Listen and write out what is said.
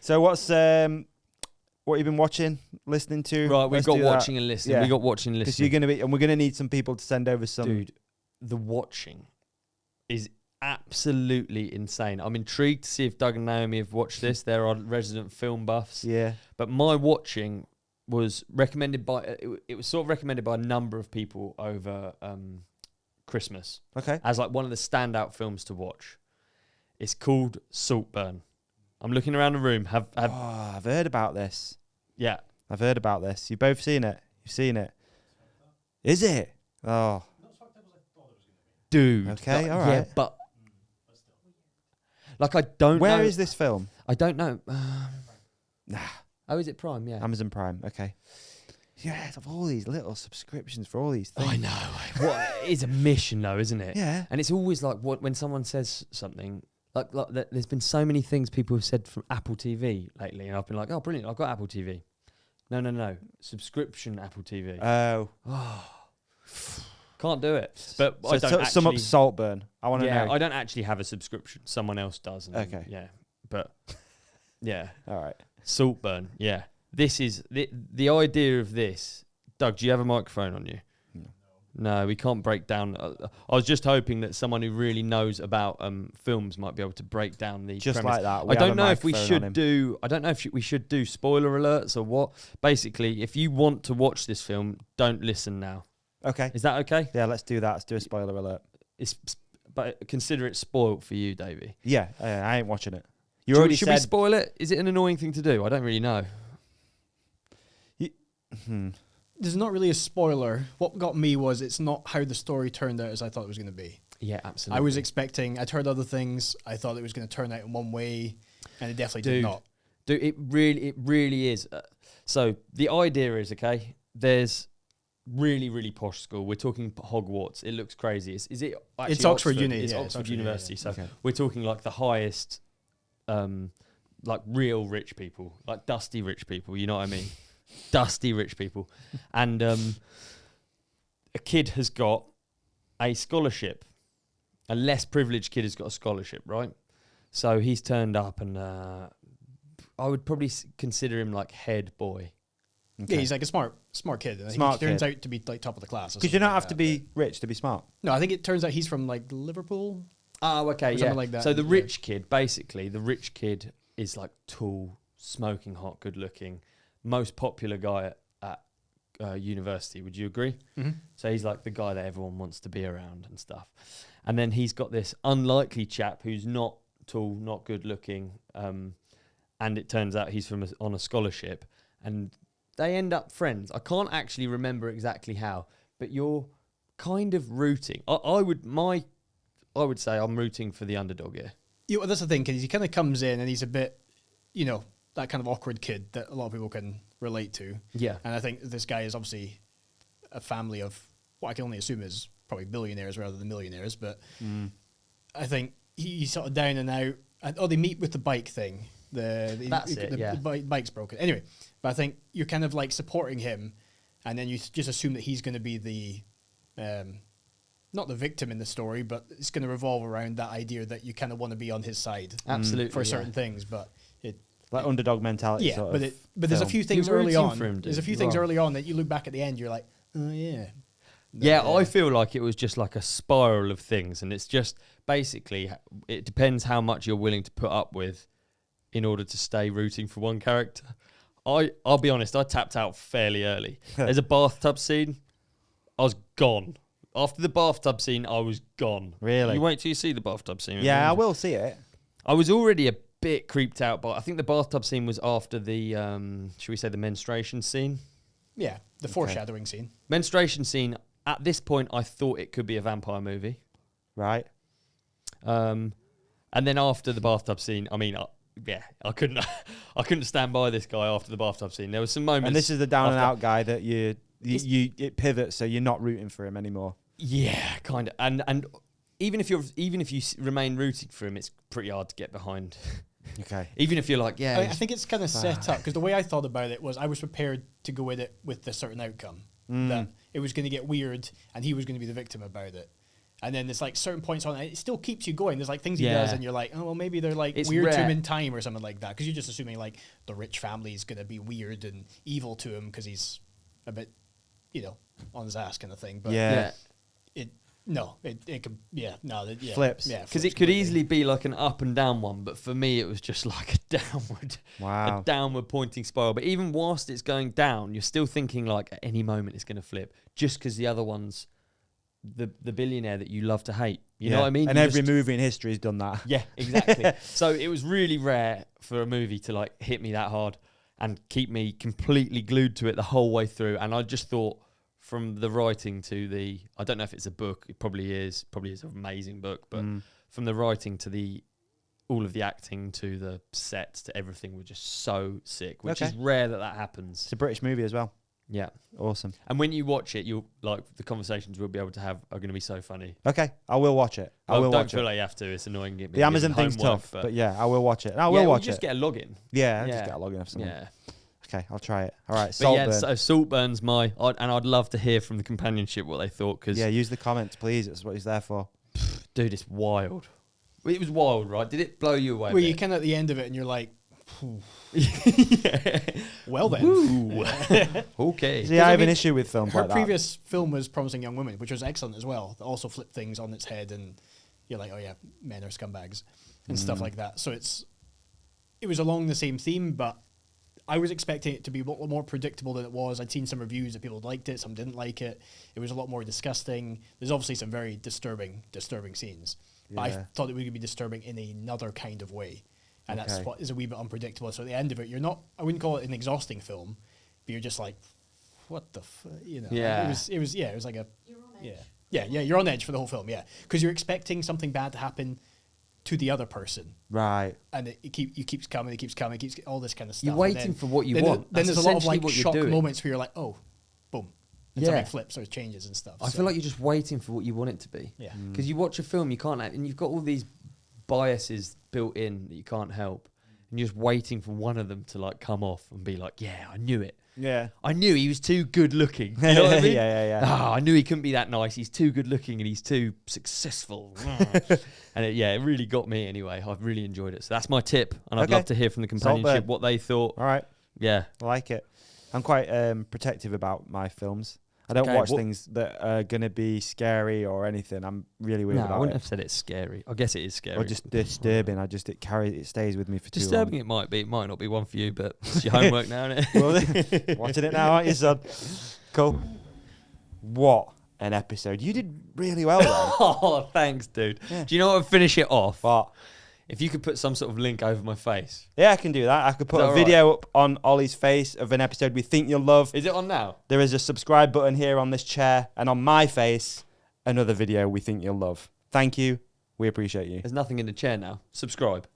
So what have you been watching, listening to? Right, we've got watching and listening. Yeah. We got watching and Because listening. we're gonna need some people to send over some. Dude, the watching is absolutely insane. I'm intrigued to see if Doug and Naomi have watched this. They're our resident film buffs. Yeah. But my watching was recommended by it was sort of recommended by a number of people over Christmas. Okay. As like one of the standout films to watch. It's called Saltburn. I'm looking around the room. I've heard about this. Yeah. I've heard about this. You've both seen it. You've seen it. Is it? Oh. Dude. Okay, all Yeah, right. but like I don't know. Where is this film? I don't know. Nah. Oh, is it Prime? Yeah. Amazon Prime. Okay. Yeah, of all these little subscriptions for all these things. I know. What it's a mission though, isn't it? Yeah. And it's always like when someone says something like there's been so many things people have said from Apple TV lately, and I've been like, oh, brilliant, I've got Apple TV. No, subscription Apple TV. Oh. Can't do it. But So I don't actually. sum up Saltburn. I want to know. I don't actually have a subscription. Someone else does. And Okay. Yeah, but yeah, All right. Saltburn. Yeah, this is the idea of this. Doug, do you have a microphone on you? No, we can't break down. I was just hoping that someone who really knows about films might be able to break down the Just premise. like that. I don't know if we should do. I don't know if we should do spoiler alerts or what. Basically, if you want to watch this film, don't listen now. Okay. Is that okay? Yeah, let's do that. Let's do a spoiler alert. But consider it spoiled for you, Davey. Yeah, I ain't watching it. You already Should said. we spoil it? Is it an annoying thing to do? I don't really know. There's not really a spoiler. What got me was it's not how the story turned out as I thought it was going to be. Yeah, absolutely. I was expecting, I'd heard other things. I thought it was going to turn out in one way, and it definitely did not. Dude, it really is. So the idea is, okay, there's really, really posh school. We're talking Hogwarts. It looks crazy. Is it actually It's Oxford Uni. It's Yeah, Oxford University. Yeah. So we're talking like the highest, like real rich people, like dusty rich people. You know what I mean? Dusty rich people. And a kid has got a scholarship. A less privileged kid has got a scholarship, right? So he's turned up, and I would probably consider him like head boy. Okay. Yeah, he's like a smart kid. And Smart he turns kid. out to be like top of the class. Because you don't have to be rich to be smart. No, I think it turns out he's from like Liverpool. Oh, okay, Or something like that. So the rich kid, basically, the rich kid is like tall, smoking hot, good looking, most popular guy at university. Would you agree? Mm-hmm. So he's like the guy that everyone wants to be around and stuff. And then he's got this unlikely chap who's not tall, not good looking, and it turns out he's on a scholarship, and they end up friends. I can't actually remember exactly how, but you're kind of rooting. I would say I'm rooting for the underdog here. Yeah, well, that's the thing, because he kind of comes in and he's a bit, that kind of awkward kid that a lot of people can relate to. Yeah. And I think this guy is obviously a family of what I can only assume is probably billionaires rather than millionaires, but I think he's sort of down and out. And, they meet with the bike thing. The bike's broken. Anyway, but I think you're kind of like supporting him, and then you just assume that he's going to be the, not the victim in the story, but it's going to revolve around that idea that you kind of want to be on his side. Absolutely. For certain things, but it... Like underdog mentality. Yeah, sort but of there's a few things You're early rooting on. for him, dude. There's a few You things are. early on that you look back at the end, you're like, oh yeah. Yeah, I feel like it was just like a spiral of things, and it's just basically it depends how much you're willing to put up with in order to stay rooting for one character. I'll be honest, I tapped out fairly early. There's a bathtub scene, I was gone. After the bathtub scene, I was gone. Really? You wait till you see the bathtub scene. Yeah, I will see it. I was already a bit creeped out, but I think the bathtub scene was after the, should we say the menstruation scene? Yeah, the foreshadowing scene. Menstruation scene. At this point, I thought it could be a vampire movie. Right. And then after the bathtub scene, I mean, I couldn't stand by this guy after the bathtub scene. There was some moments. And this is the down and out guy that it pivots, so you're not rooting for him anymore. Yeah, kind of. And even if you remain rooting for him, it's pretty hard to get behind. Okay. Even if you're like, yeah. I think it's kind of set up, because the way I thought about it was I was prepared to go with a certain outcome. That it was going to get weird and he was going to be the victim about it. And then there's like certain points on it. It still keeps you going. There's like things he Yeah. does, and you're like, oh well, maybe they're like It's weird to him rare. in time or something like that. Because you're just assuming like the rich family is gonna be weird and evil to him because he's a bit, on his ass kind of thing. But Yeah. it could Flips. Yeah, Because it could easily be like an up and down one, but for me it was just like a Wow. downward pointing spiral. But even whilst it's going down, you're still thinking like at any moment it's going to flip, just because the other one's the billionaire that you love to hate. You know what I mean? And You every just- movie in history has done that. Yeah, exactly. So it was really rare for a movie to like hit me that hard and keep me completely glued to it the whole way through. And I just thought, from the writing to the, I don't know if it's a book, it probably is an amazing book, but from the writing to all of the acting to the sets to everything was just so sick, which is rare that happens. It's a British movie as well. Yeah. Awesome. And when you watch it, you'll like the conversations we'll be able to have are going to be so funny. Okay, I will watch it. I will don't watch feel it. like you have to. It's annoying. The Amazon thing's tough, but yeah, I will watch it. I will watch just it. get a login. Yeah, I'll Yeah. just get a login off something. Yeah. Okay, I'll try it. All right, But yeah, Saltburn. so Saltburn's and I'd love to hear from the companionship what they thought, because Yeah, use the comments, please. That's what he's there for. dude, it's wild. It was wild, right? Did it blow you away? Where you kind of at the end of it and you're like, well then. Ooh. Okay. See, I have I an mean, issue with films Her like that. previous film was Promising Young Women, which was excellent as well. It also flipped things on its head, and you're like, oh yeah, men are scumbags and stuff like that. So it was along the same theme, but I was expecting it to be a lot more predictable than it was. I'd seen some reviews that people liked it, some didn't like it. It was a lot more disgusting. There's obviously some very disturbing scenes, but I Yeah. thought it would be disturbing in another kind of way, and that's Okay. what is a wee bit unpredictable. So at the end of it, I wouldn't call it an exhausting film, but you're just like, what the Yeah. It was like a You're on edge. yeah, you're on edge for the whole film, because you're expecting something bad to happen to the other person, Right. and it keeps coming, all this kind of stuff. You're and waiting then- for what you then want. Then That's there's a lot of essentially like what you're shock doing. moments where you're like, oh, boom, and Yeah. something flips or changes and stuff. I feel like you're just waiting for what you want it to be. Yeah. Because you watch a film, you can't, and you've got all these biases built in that you can't help, and you're just waiting for one of them to like come off and be like, yeah, I knew it. Yeah. I knew he was too good looking. You know what I mean? Yeah. Ah, I knew he couldn't be that nice. He's too good looking and he's too successful. And it really got me anyway. I've really enjoyed it. So that's my tip. And I'd Okay. love to hear from the companionship Saltburn. what they thought. All right. Yeah. I like it. I'm quite protective about my films. I don't Okay, watch what- things that are going to be scary or anything. I'm really weird No, I about wouldn't it. have said it's scary. I guess it is scary. Or just disturbing. It stays with me for too long. Disturbing it might be. It might not be one for you, but it's your homework now, isn't it? Well, watching it now, aren't you, son? Cool. What an episode. You did really well there. Oh, thanks, dude. Yeah. Do you know what would finish it off? But If you could put some sort of link over my face. yeah, I can do that. I could put Is a that video up on Ollie's face of an episode we think you'll love. Is it on now? There is a subscribe button here on this chair, and on my face, another video we think you'll love. Thank you. We appreciate you. There's nothing in the chair now. Subscribe.